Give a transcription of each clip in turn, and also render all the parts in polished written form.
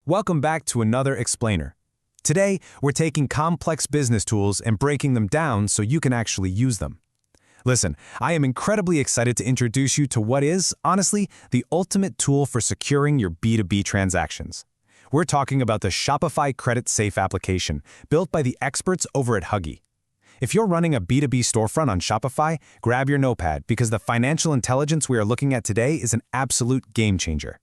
Welcome back to another explainer. Today, we're taking complex business tools and breaking them down so you can actually use them. Listen, I am incredibly excited to introduce you to what is, honestly, the ultimate tool for securing your B2B transactions. We're talking about the Shopify Creditsafe application, built by the experts over at Huggii. If you're running a B2B storefront on Shopify, grab your notepad because the financial intelligence we are looking at today is an absolute game changer.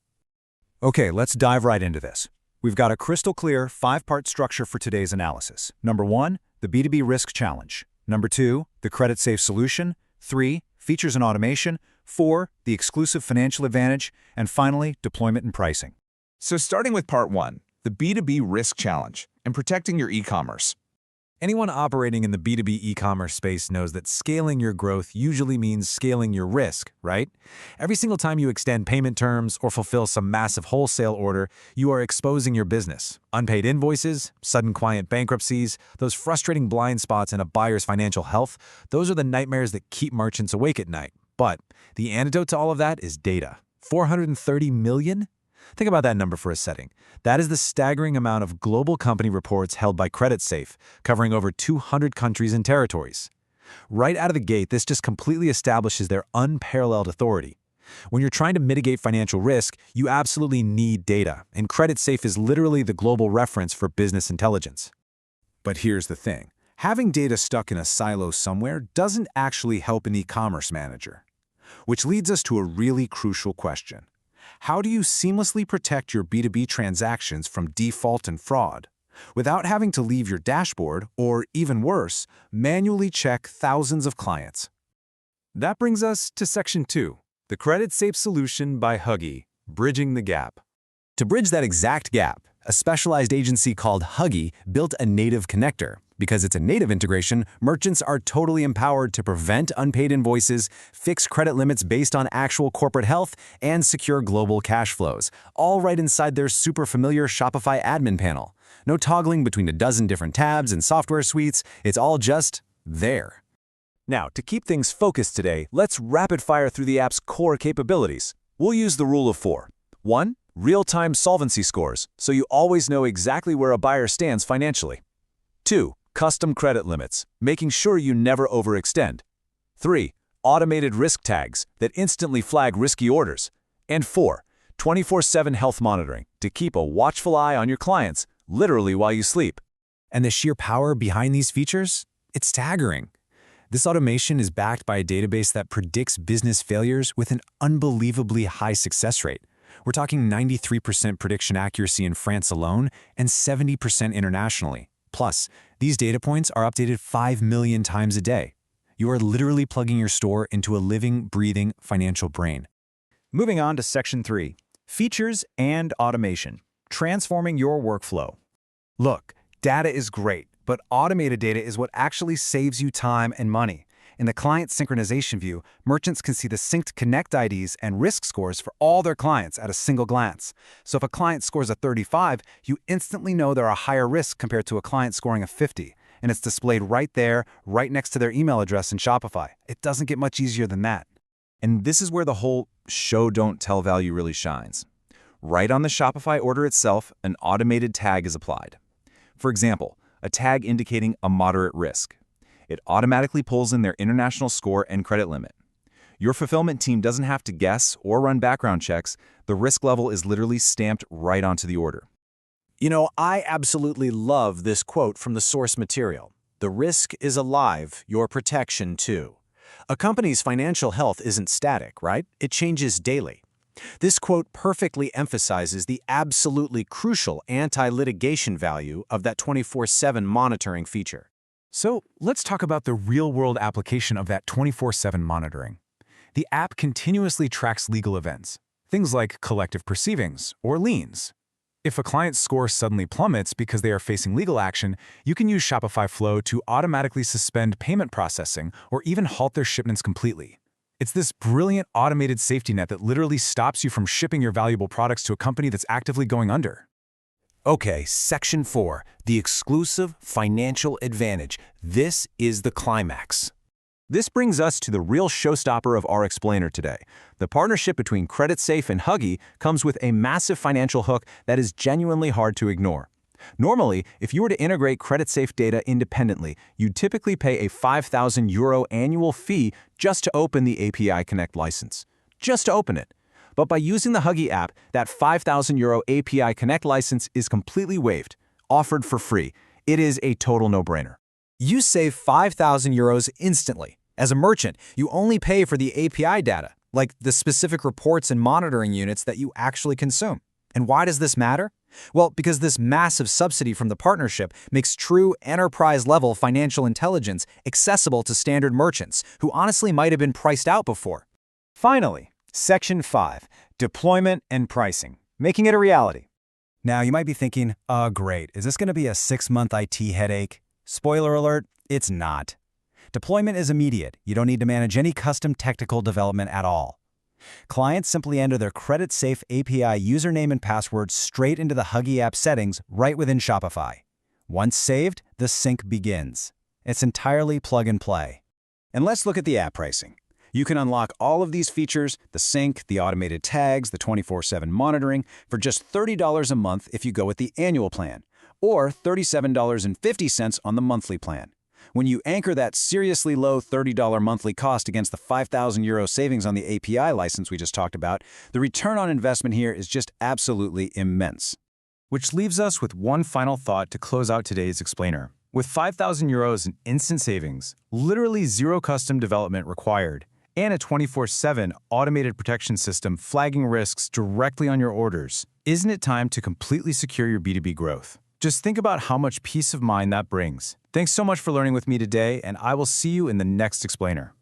Okay, let's dive right into this. We've got a crystal clear 5-part structure for today's analysis. Number 1, the B2B risk challenge. Number 2, the Creditsafe solution. 3, features and automation. 4, the exclusive financial advantage. And finally, deployment and pricing. So starting with part 1, the B2B risk challenge and protecting your e-commerce. Anyone operating in the B2B e-commerce space knows that scaling your growth usually means scaling your risk, right? Every single time you extend payment terms or fulfill some massive wholesale order, you are exposing your business. Unpaid invoices, sudden client bankruptcies, those frustrating blind spots in a buyer's financial health, those are the nightmares that keep merchants awake at night. But the antidote to all of that is data. 430 million? Think about that number for a second. That is the staggering amount of global company reports held by Creditsafe, covering over 200 countries and territories. Right out of the gate, this just completely establishes their unparalleled authority. When you're trying to mitigate financial risk, you absolutely need data, and Creditsafe is literally the global reference for business intelligence. But here's the thing. Having data stuck in a silo somewhere doesn't actually help an e-commerce manager. Which leads us to a really crucial question. How do you seamlessly protect your B2B transactions from default and fraud without having to leave your dashboard or, even worse, manually check thousands of clients? That brings us to Section 2, the Creditsafe solution by Huggii, bridging the gap. To bridge that exact gap, a specialized agency called Huggii built a native connector. Because it's a native integration, merchants are totally empowered to prevent unpaid invoices, fix credit limits based on actual corporate health, and secure global cash flows, all right inside their super familiar Shopify admin panel. No toggling between a dozen different tabs and software suites, it's all just there. Now, to keep things focused today, let's rapid fire through the app's core capabilities. We'll use the rule of 4. 1. Real-time solvency scores, so you always know exactly where a buyer stands financially. 2. Custom credit limits, making sure you never overextend. 3. Automated risk tags that instantly flag risky orders. And 4. 24/7 health monitoring to keep a watchful eye on your clients, literally while you sleep. And the sheer power behind these features? It's staggering. This automation is backed by a database that predicts business failures with an unbelievably high success rate. We're talking 93% prediction accuracy in France alone and 70% internationally. Plus, these data points are updated 5 million times a day. You are literally plugging your store into a living, breathing financial brain. Moving on to Section 3, features and automation, transforming your workflow. Look, data is great, but automated data is what actually saves you time and money. In the client synchronization view, merchants can see the synced connect IDs and risk scores for all their clients at a single glance. So if a client scores a 35, you instantly know they're a higher risk compared to a client scoring a 50. And it's displayed right there, right next to their email address in Shopify. It doesn't get much easier than that. And this is where the whole show-don't-tell value really shines. Right on the Shopify order itself, an automated tag is applied. For example, a tag indicating a moderate risk. It automatically pulls in their international score and credit limit. Your fulfillment team doesn't have to guess or run background checks. The risk level is literally stamped right onto the order. You know, I absolutely love this quote from the source material. The risk is alive, your protection too. A company's financial health isn't static, right? It changes daily. This quote perfectly emphasizes the absolutely crucial anti-litigation value of that 24/7 monitoring feature. So let's talk about the real-world application of that 24/7 monitoring. The app continuously tracks legal events, things like collective perceivings or liens. If a client's score suddenly plummets because they are facing legal action, you can use Shopify Flow to automatically suspend payment processing or even halt their shipments completely. It's this brilliant automated safety net that literally stops you from shipping your valuable products to a company that's actively going under. Okay, Section 4, the exclusive financial advantage. This is the climax. This brings us to the real showstopper of our explainer today. The partnership between Creditsafe and Huggii comes with a massive financial hook that is genuinely hard to ignore. Normally, if you were to integrate Creditsafe data independently, you'd typically pay a €5,000 annual fee just to open the API Connect license. Just to open it. But by using the Huggii app, that €5,000 API Connect license is completely waived, offered for free. It is a total no-brainer. You save €5,000 instantly. As a merchant, you only pay for the API data, like the specific reports and monitoring units that you actually consume. And why does this matter? Well, because this massive subsidy from the partnership makes true enterprise-level financial intelligence accessible to standard merchants who honestly might have been priced out before. Finally, Section 5, Deployment and Pricing, making it a reality. Now, you might be thinking, oh, great, is this going to be a 6-month IT headache? Spoiler alert, it's not. Deployment is immediate. You don't need to manage any custom technical development at all. Clients simply enter their Creditsafe API username and password straight into the Huggii app settings right within Shopify. Once saved, the sync begins. It's entirely plug and play. And let's look at the app pricing. You can unlock all of these features, the sync, the automated tags, the 24/7 monitoring, for just $30 a month if you go with the annual plan, or $37.50 on the monthly plan. When you anchor that seriously low $30 monthly cost against the €5,000 savings on the API license we just talked about, the return on investment here is just absolutely immense. Which leaves us with one final thought to close out today's explainer. With €5,000 in instant savings, literally zero custom development required, and a 24/7 automated protection system flagging risks directly on your orders, isn't it time to completely secure your B2B growth? Just think about how much peace of mind that brings. Thanks so much for learning with me today, and I will see you in the next explainer.